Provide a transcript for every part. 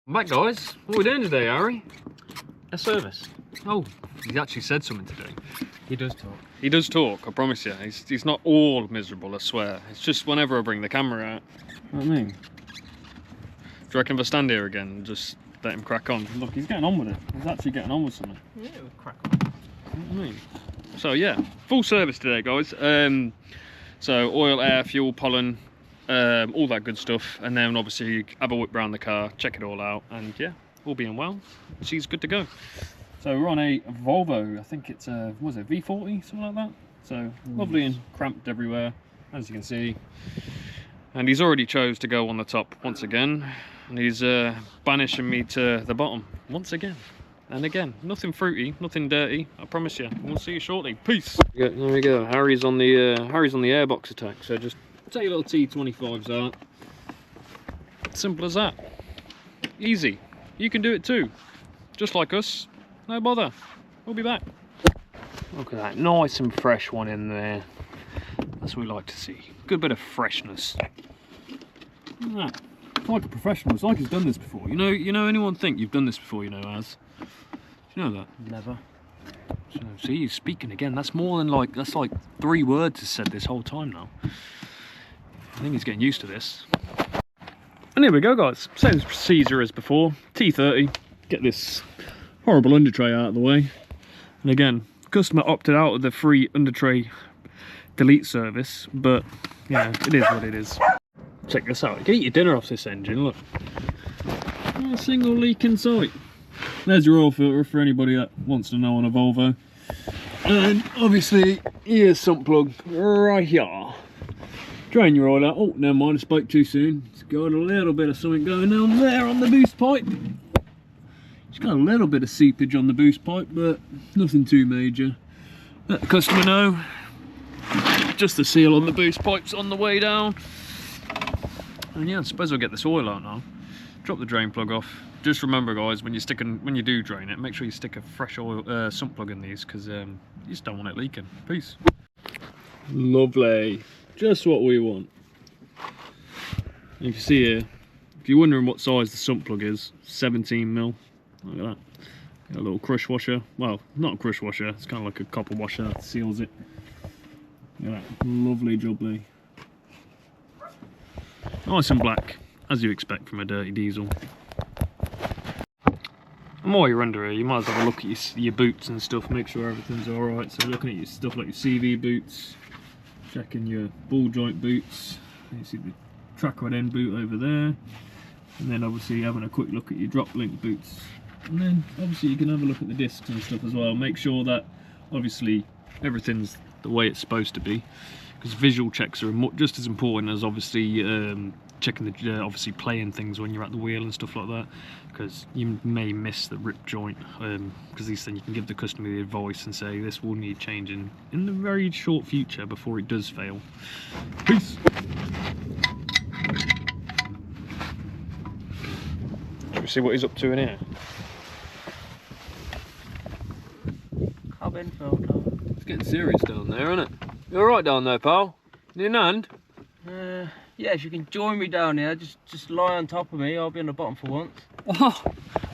I'm back, guys. What are we doing today, Harry? A service. Oh, he actually said something today. He does talk. He does talk, I promise you. He's not all miserable, I swear. It's just whenever I bring the camera out. You know what I mean? Do you reckon if I stand here again and just let him crack on? Look, he's getting on with it. He's actually getting on with something. Yeah, we'll crack on. You know what I mean? So yeah, full service today, guys. So oil, air, fuel, pollen, all that good stuff. And then obviously have a whip around the car, check it all out. And yeah, all being well, she's good to go. So we're on a Volvo, I think it's a, what was it, V40, something like that. So lovely and cramped everywhere, as you can see. And he's already chose to go on the top once again. And he's banishing me to the bottom once again. And again, nothing fruity, nothing dirty, I promise you. We'll see you shortly. Peace. Yeah, there we go. Harry's on the airbox attack. So just take your little T25s out. Simple as that. Easy. You can do it too. Just like us. No bother. We'll be back. Look at that, nice and fresh one in there. That's what we like to see. Good bit of freshness. Look at that. It's like a professional. It's like he's done this before. You know anyone think you've done this before? You know, Az. Do you know that? Never. So, see, he's speaking again. That's more than like 3 words he's said this whole time now. I think he's getting used to this. And here we go, guys. Same procedure as before. T30. Get this horrible under tray out of the way. And again, customer opted out of the free under tray delete service, but yeah, it is what it is. Check this out. You can eat your dinner off this engine. Look, not a single leak in sight. There's your oil filter for anybody that wants to know on a Volvo. And obviously, here's sump plug right here. Drain your oil out. Oh, never mind, I spoke too soon. It's got a little bit of something going on there on the boost pipe. It's got a little bit of seepage on the boost pipe, but nothing too major. Let the customer know. Just the seal on the boost pipe's on the way down. And yeah, I suppose I'll get this oil out now. Drop the drain plug off. Just remember, guys, when you do drain it, make sure you stick a fresh oil sump plug in these, because you just don't want it leaking. Peace. Lovely. Just what we want. And you can see here, if you're wondering what size the sump plug is, 17mm. Look at that. Got a little crush washer. Well, not a crush washer, it's kind of like a copper washer that seals it. Look at that. Lovely jubbly. Nice and black, as you expect from a dirty diesel. And while you're under here, you might as well have a look at your boots and stuff, make sure everything's alright. So looking at your stuff like your CV boots, checking your ball joint boots. You see the track rod end boot over there. And then obviously having a quick look at your drop link boots. And then obviously you can have a look at the discs and stuff as well. Make sure that obviously everything's the way it's supposed to be. Because visual checks are just as important as obviously checking the obviously playing things when you're at the wheel and stuff like that, because you may miss the rip joint, because these things you can give the customer the advice and say this will need changing in the very short future before it does fail. Peace. Should we see what he's up to in here? Cabin filter. It's getting serious down there, isn't it? You alright down there, pal? You in hand? Yes, you can join me down here. Just lie on top of me. I'll be on the bottom for once. Oh,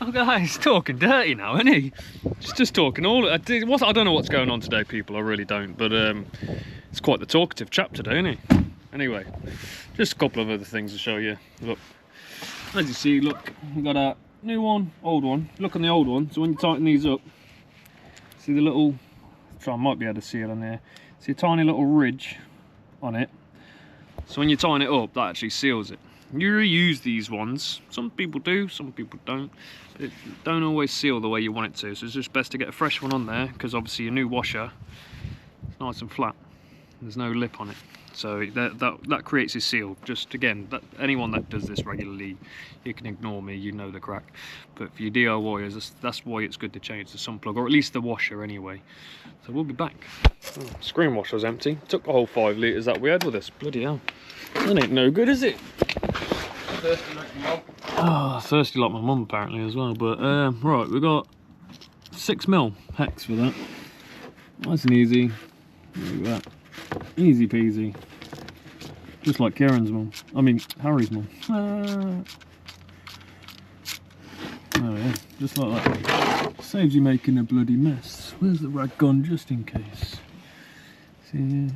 look at that. He's talking dirty now, isn't he? Just talking all. I don't know what's going on today, people. I really don't. But it's quite the talkative chap today, isn't he? Anyway, just a couple of other things to show you. Look, as you see, look, we've got a new one, old one. Look on the old one. So when you tighten these up, see the little. I might be able to see it on there. See a tiny little ridge on it. So when you tighten it up, that actually seals it. You reuse these ones. Some people do, some people don't. It don't always seal the way you want it to. So it's just best to get a fresh one on there, because obviously your new washer is nice and flat. There's no lip on it. So that creates a seal. Just again, anyone that does this regularly, you can ignore me, you know the crack. But for your DIYers, that's why it's good to change the sump plug, or at least the washer anyway. So we'll be back. Oh, screen washer's empty. Took the whole 5 litres that we had with us. Bloody hell. That ain't no good, is it? Thirsty like your mum. Oh, thirsty like my mum apparently as well. But right, we've got 6mm hex for that. Nice and easy. Look at that. Easy peasy. Just like Karen's mum. I mean, Harry's mum. just like that. Saves you making a bloody mess. Where's the rag gone, just in case? See,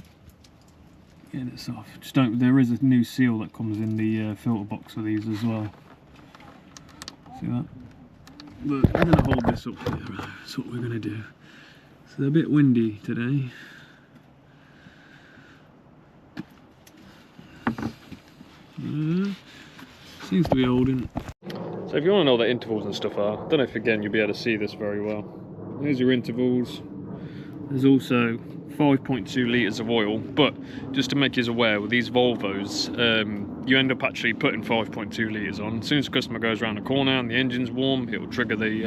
get this off. Just don't. There is a new seal that comes in the filter box for these as well. See that? Look, I'm going to hold this up here. That's what we're going to do. It's a bit windy today. Seems to be holding. So if you want to know what the intervals and stuff are, I don't know if again you'll be able to see this very well. Here's your intervals. There's also 5.2 litres of oil, but just to make you aware, with these Volvos, you end up actually putting 5.2 litres on. As soon as the customer goes around the corner and the engine's warm, it will trigger the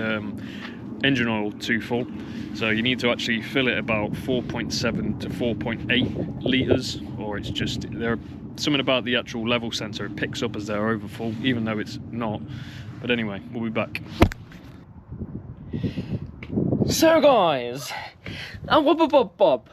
engine oil too full. So you need to actually fill it about 4.7 to 4.8 litres, or it's just, there are something about the actual level sensor, it picks up as they're over full, even though it's not. But anyway, we'll be back. So guys, I'm Bob.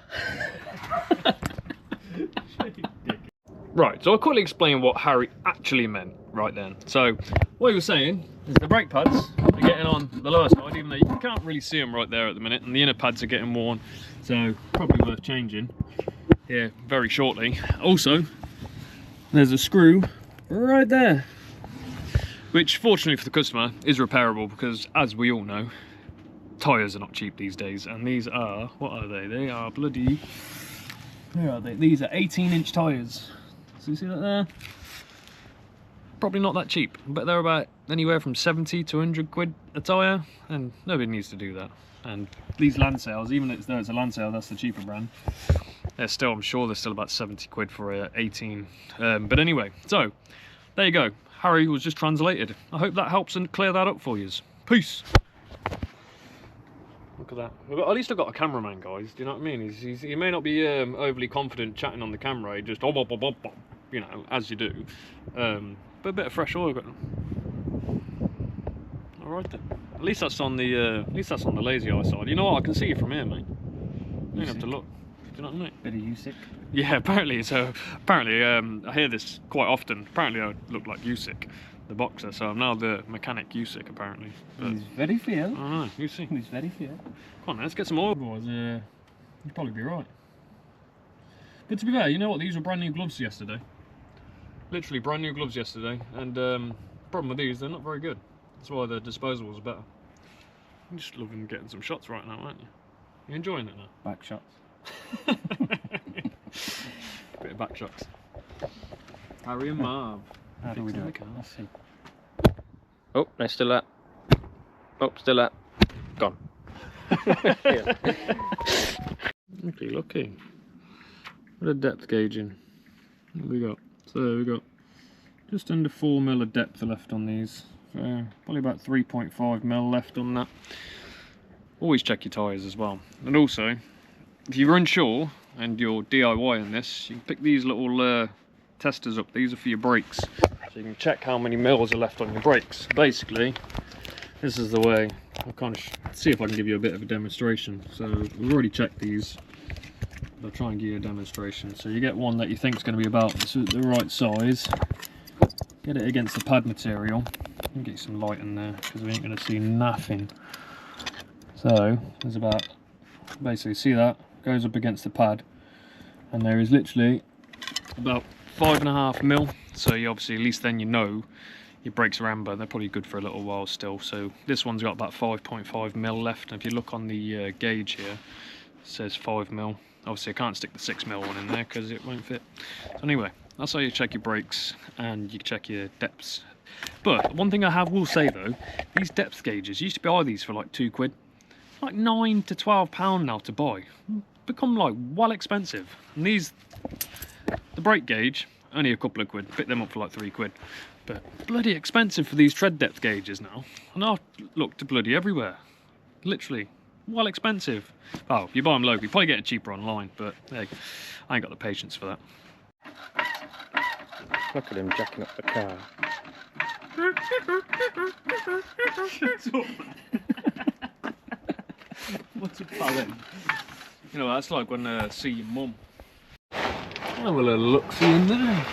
Right, so I'll quickly explain what Harry actually meant right then. So what he was saying is the brake pads are getting on the lower side, even though you can't really see them right there at the minute, and the inner pads are getting worn, so probably worth changing here very shortly. Also, there's a screw right there, which fortunately for the customer is repairable, because as we all know, tyres are not cheap these days, and these are, what are they? They are bloody, where are they? These are 18-inch tyres. So you see that there? Probably not that cheap, but they're about anywhere from 70 to 100 quid a tyre, and nobody needs to do that. And these Landsails, even though it's a Landsail, that's the cheaper brand, they're still, I'm sure they're still about 70 quid for a 18. But anyway, so there you go. Harry was just translated. I hope that helps and clear that up for you. Peace. Look at that. At least I've got a cameraman, guys. Do you know what I mean? He may not be overly confident chatting on the camera. He just, you know, as you do. But a bit of fresh oil. All right then. At least that's on the lazy eye side. You know what? I can see you from here, mate. You don't have to look. Do you know what I mean? Bit of USIC. Yeah, apparently. So apparently, I hear this quite often. Apparently, I look like USIC, the boxer. So I'm now the mechanic USIC, apparently. But He's very fair. I don't know. You see. He's very fair. Come on, then, let's get some oil. Otherwise, you'd probably be right. But to be fair, you know what? These were brand new gloves yesterday. Literally brand new gloves yesterday. And problem with these, they're not very good. That's why the disposal was better. I'm just loving getting some shots right now, aren't you? You enjoying it now? Back shots. Bit of back shots. Harry and Marv. How do we do it? Let's see. Oh, they're still at. Oh, still at. Gone. Lucky. What a depth gauging. What have we got? So we got just under 4 mil of depth left on these. So probably about 3.5 mil left on that. Always check your tyres as well. And also, if you're unsure and you're DIYing this, you can pick these little testers up. These are for your brakes. So you can check how many mils are left on your brakes. Basically, this is the way. I'll kind of see if I can give you a bit of a demonstration. So we've already checked these. I'll try and give you a demonstration. So you get one that you think is going to be about the right size. Get it against the pad material. Get you some light in there because we ain't going to see nothing. So there's about, basically see that goes up against the pad, and there is literally about 5.5 mil. So you obviously, at least then you know your brakes are amber. They're probably good for a little while still. So this one's got about 5.5 mil left. And if you look on the gauge here, it says 5 mil. Obviously I can't stick the 6 mil one in there because it won't fit. So anyway, that's how you check your brakes and you check your depths. But one thing I will say though, these depth gauges, you used to buy these for like 2 quid. Like £9 to £12 now to buy. Become like well expensive. And these, the brake gauge, only a couple of quid. Pick them up for like 3 quid. But bloody expensive for these tread depth gauges now. And I've looked bloody everywhere. Literally, well expensive. Oh, if you buy them locally, you probably get it cheaper online. But hey, I ain't got the patience for that. Look at him jacking up the car. What's a pallet? You know, that's like when I see your mum. Have a little look-see in there.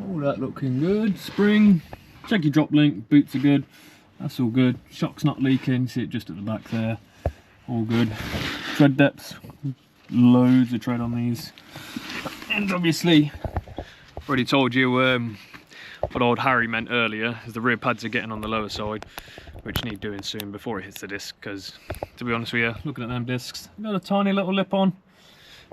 All that looking good. Spring. Check your drop link. Boots are good. That's all good. Shock's not leaking, see it just at the back there. All good. Tread depths, loads of tread on these. And obviously, already told you what old Harry meant earlier, is the rear pads are getting on the lower side, which need doing soon before it hits the disc, because to be honest with you, looking at them discs, got a tiny little lip on,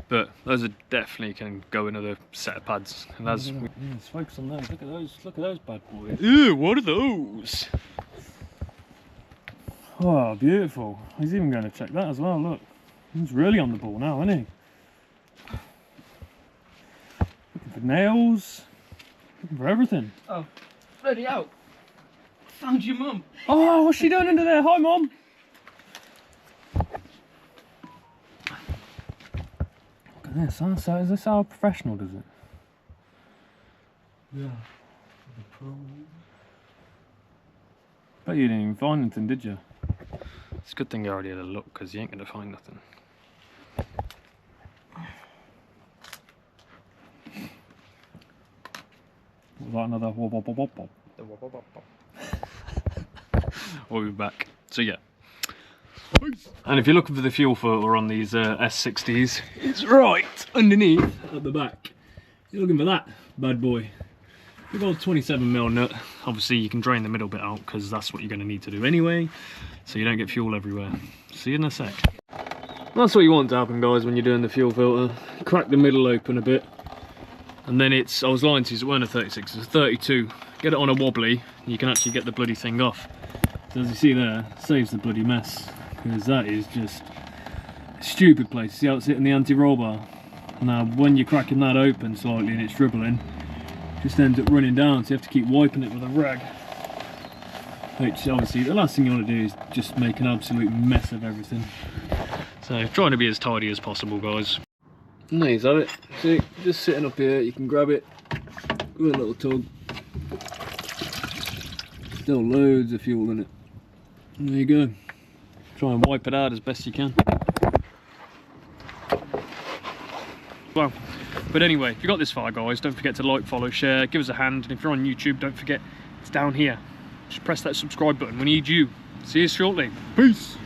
but those are definitely can go another set of pads. And that's let's focus on those. Look at those bad boys. Ew, what are those? Oh, beautiful. He's even going to check that as well, look. He's really on the ball now, isn't he? Looking for nails, looking for everything. Oh, bloody out. Found your mum. Oh, what's she doing under there? Hi, Mum. Look at this, huh? So is this how a professional does it? Yeah. Bet you didn't even find anything, did you? It's a good thing you already had a look, because you ain't going to find nothing. Was that another wop wop wop wop wop? We'll be back. So yeah. And if you're looking for the fuel filter on these S60s, it's right underneath at the back. You're looking for that bad boy. We've got a 27mm nut. Obviously you can drain the middle bit out because that's what you're going to need to do anyway, so you don't get fuel everywhere. See you in a sec. That's what you want to happen, guys, when you're doing the fuel filter. Crack the middle open a bit, and then it's, I was lying to you, it weren't a 36, it's a 32. Get it on a wobbly, and you can actually get the bloody thing off. So as you see there, saves the bloody mess, because that is just a stupid place. See how it's hitting the anti-roll bar? Now when you're cracking that open slightly and it's dribbling, it just ends up running down, so you have to keep wiping it with a rag. Which obviously the last thing you want to do is just make an absolute mess of everything. So trying to be as tidy as possible, guys. And there you have it. See, just sitting up here, you can grab it with a little tug. Still loads of fuel in it. And there you go. Try and wipe it out as best you can. Well, but anyway, if you got this far, guys, don't forget to like, follow, share, give us a hand, and if you're on YouTube, don't forget it's down here. Just press that subscribe button. We need you. See you shortly. Peace.